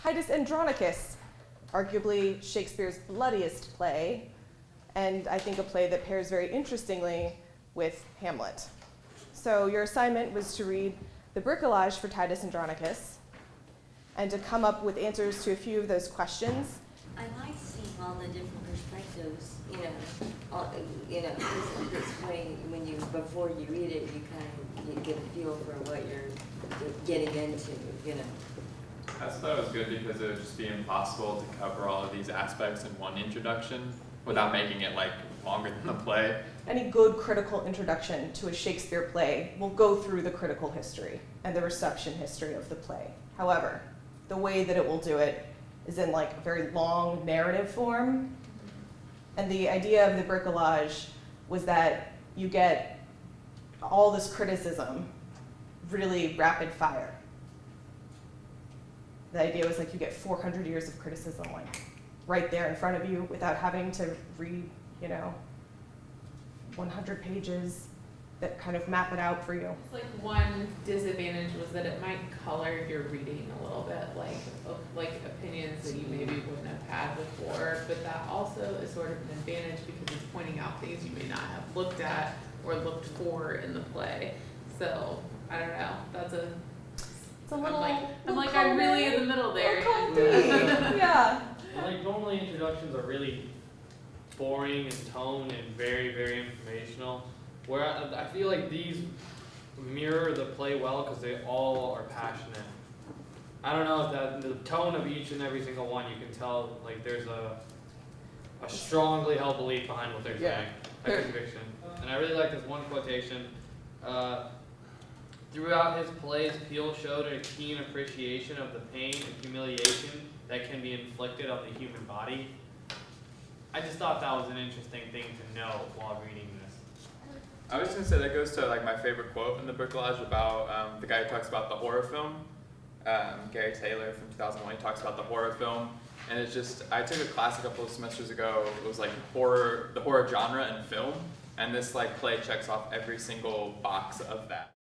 Titus Andronicus, arguably Shakespeare's bloodiest play, and I think a play that pairs very interestingly with Hamlet. So your assignment was to read the bricolage for Titus Andronicus and to come up with answers to a few of those questions. I like seeing all the different perspectives, this way when before you read it, you get a feel for what you're getting into, I just thought it was good because it would just be impossible to cover all of these aspects in one introduction without making it like longer than the play. Any good critical introduction to a Shakespeare play will go through the critical history and the reception history of the play. However, the way that it will do it is in like a very long narrative form. And the idea of the bricolage was that you get all this criticism really rapid fire. The idea was like you get 400 years of criticism like right there in front of you without having to read, 100 pages that kind of map it out for you. It's like one disadvantage was that it might color your reading a little bit, like opinions that you maybe wouldn't have had before, but that also is sort of an advantage because it's pointing out things you may not have looked at or looked for in the play. So, I don't know, that's a... It's a little, I'm really in the middle there. Yeah. Like normally introductions are really boring in tone and very, very informational. Where I feel like these mirror the play well because they all are passionate. I don't know if that the tone of each and every single one, you can tell like there's a strongly held belief behind what they're saying, a conviction. And I really like this one quotation. Throughout his plays, Peele showed a keen appreciation of the pain and humiliation that can be inflicted on the human body. I just thought that was an interesting thing to know while reading this. I was going to say that goes to like my favorite quote in the bricolage about the guy who talks about the horror film, Gary Taylor from 2001. He talks about the horror film, and it's just, I took a class a couple of semesters ago. It was like the horror genre and film, and this like play checks off every single box of that.